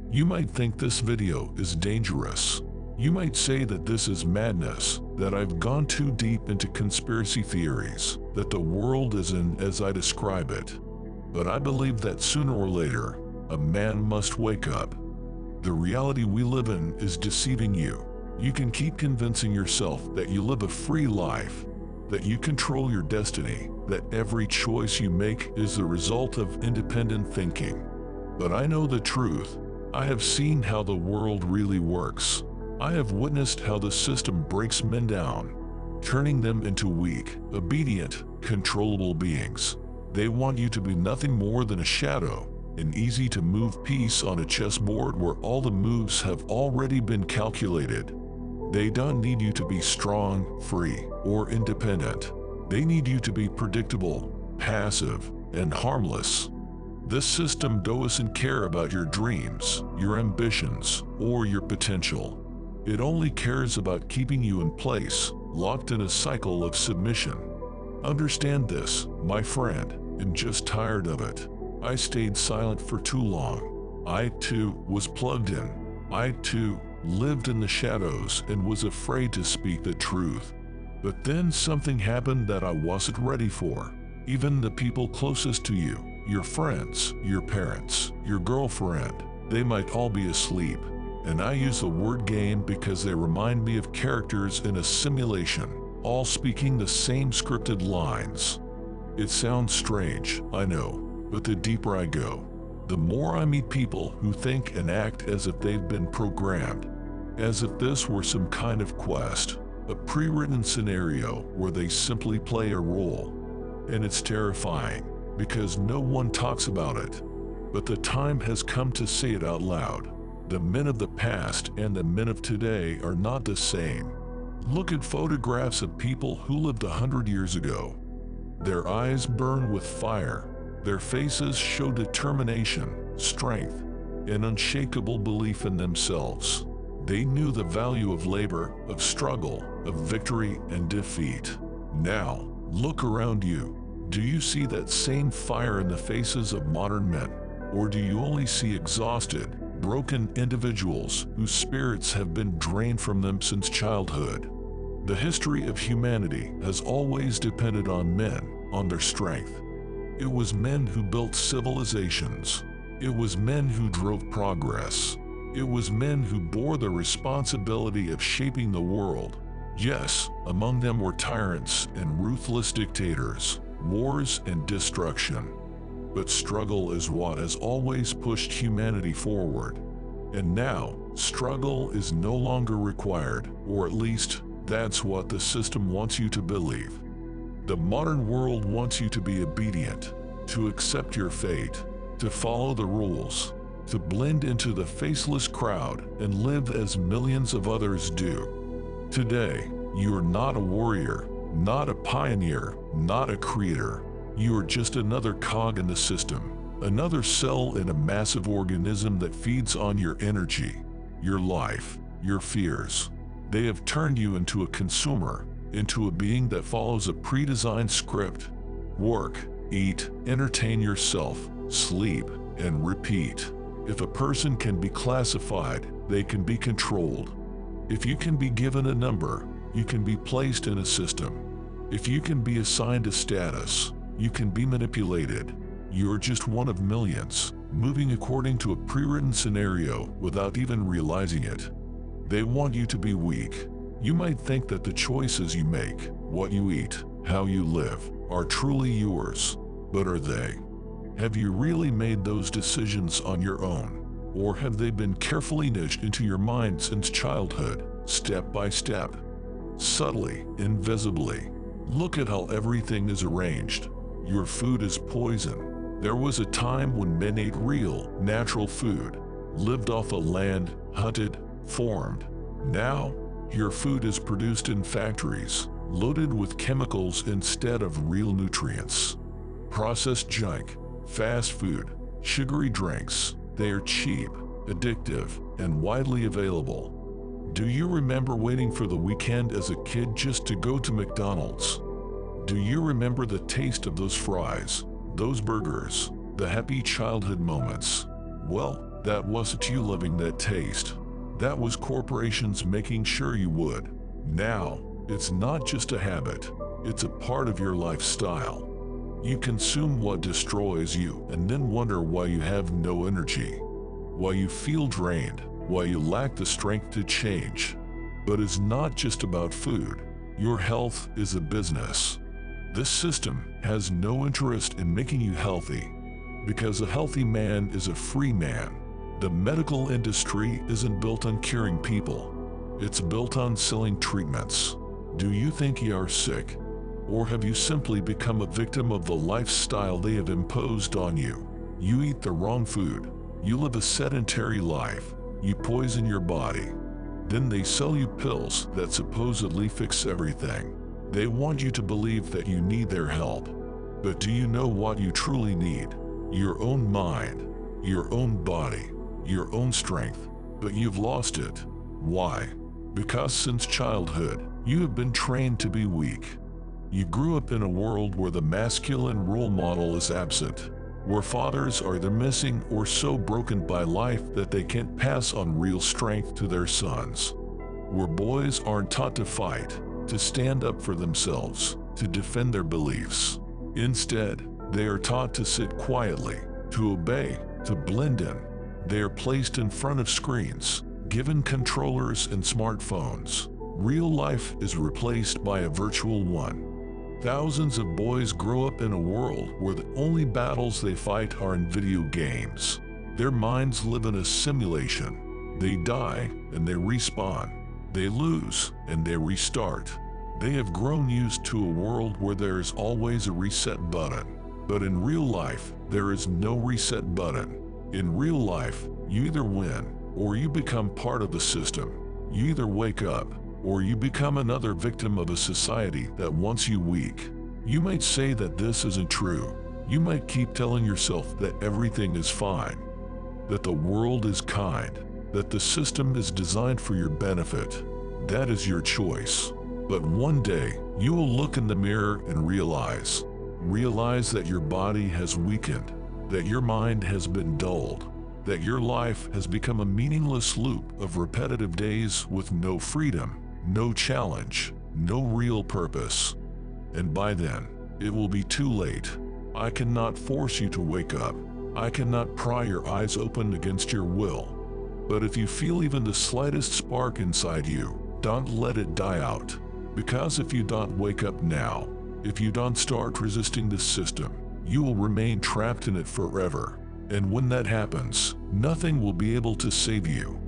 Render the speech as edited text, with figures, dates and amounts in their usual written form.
You might think this video is dangerous. You might say that this is madness, that I've gone too deep into conspiracy theories, that the world isn't as I describe it. But I believe that sooner or later, a man must wake up. The reality we live in is deceiving you. You can keep convincing yourself that you live a free life, that you control your destiny, that every choice you make is the result of independent thinking. But I know the truth. I have seen how the world really works. I have witnessed how the system breaks men down, turning them into weak, obedient, controllable beings. They want you to be nothing more than a shadow, an easy-to-move piece on a chessboard where all the moves have already been calculated. They don't need you to be strong, free, or independent. They need you to be predictable, passive, and harmless. This system doesn't care about your dreams, your ambitions, or your potential. It only cares about keeping you in place, locked in a cycle of submission. Understand this, my friend. I'm just tired of it. I stayed silent for too long. I too was plugged in. I too lived in the shadows and was afraid to speak the truth. But then something happened that I wasn't ready for. Even the people closest to you, your friends, your parents, your girlfriend, they might all be asleep. And I use the word game because they remind me of characters in a simulation, all speaking the same scripted lines. It sounds strange, I know, but the deeper I go, the more I meet people who think and act as if they've been programmed, as if this were some kind of quest, a pre-written scenario where they simply play a role. And it's terrifying, because no one talks about it. But the time has come to say it out loud. The men of the past and the men of today are not the same. Look at photographs of people who lived 100 years ago. Their eyes burn with fire. Their faces show determination, strength, and unshakable belief in themselves. They knew the value of labor, of struggle, of victory and defeat. Now, look around you. Do you see that same fire in the faces of modern men? Or do you only see exhausted, broken individuals whose spirits have been drained from them since childhood? The history of humanity has always depended on men, on their strength. It was men who built civilizations. It was men who drove progress. It was men who bore the responsibility of shaping the world. Yes, among them were tyrants and ruthless dictators, wars and destruction. But struggle is what has always pushed humanity forward. And now, struggle is no longer required, or at least, that's what the system wants you to believe. The modern world wants you to be obedient, to accept your fate, to follow the rules, to blend into the faceless crowd and live as millions of others do. Today, you are not a warrior, not a pioneer, not a creator. You are just another cog in the system, another cell in a massive organism that feeds on your energy, your life, your fears. They have turned you into a consumer, into a being that follows a pre-designed script. Work, eat, entertain yourself, sleep, and repeat. If a person can be classified, they can be controlled. If you can be given a number, you can be placed in a system. If you can be assigned a status, you can be manipulated. You're just one of millions, moving according to a pre-written scenario without even realizing it. They want you to be weak. You might think that the choices you make, what you eat, how you live, are truly yours. But are they? Have you really made those decisions on your own? Or have they been carefully niched into your mind since childhood, step by step? Subtly, invisibly. Look at how everything is arranged. Your food is poison. There was a time when men ate real, natural food, lived off the land, hunted, farmed. Now, your food is produced in factories, loaded with chemicals instead of real nutrients. Processed junk, fast food, sugary drinks, they are cheap, addictive, and widely available. Do you remember waiting for the weekend as a kid just to go to McDonald's? Do you remember the taste of those fries, those burgers, the happy childhood moments? Well, That wasn't you loving that taste. That was corporations making sure you would. Now, it's not just a habit, it's a part of your lifestyle. You consume what destroys you and then wonder why you have no energy, why you feel drained, why you lack the strength to change. But it's not just about food. Your health is a business. This system has no interest in making you healthy, because a healthy man is a free man. The medical industry isn't built on curing people. It's built on selling treatments. Do you think you are sick? Or have you simply become a victim of the lifestyle they have imposed on you? You eat the wrong food. You live a sedentary life. You poison your body. Then they sell you pills that supposedly fix everything. They want you to believe that you need their help. But do you know what you truly need? Your own mind, your own body, your own strength. But you've lost it. Why? Because since childhood, you have been trained to be weak. You grew up in a world where the masculine role model is absent, where fathers are either missing or so broken by life that they can't pass on real strength to their sons, where boys aren't taught to fight, to stand up for themselves, to defend their beliefs. Instead, they are taught to sit quietly, to obey, to blend in. They are placed in front of screens, given controllers and smartphones. Real life is replaced by a virtual one. Thousands of boys grow up in a world where the only battles they fight are in video games. Their minds live in a simulation. They die and they respawn. They lose and they restart. They have grown used to a world where there is always a reset button. But in real life, there is no reset button. In real life, you either win or you become part of the system. You either wake up or you become another victim of a society that wants you weak. You might say that this isn't true. You might keep telling yourself that everything is fine, that the world is kind, that the system is designed for your benefit. That is your choice. But one day, you will look in the mirror and realize that your body has weakened, that your mind has been dulled, that your life has become a meaningless loop of repetitive days with no freedom, no challenge, no real purpose. And by then, it will be too late. I cannot force you to wake up. I cannot pry your eyes open against your will. But if you feel even the slightest spark inside you, don't let it die out. Because if you don't wake up now, if you don't start resisting this system, you will remain trapped in it forever. And when that happens, nothing will be able to save you.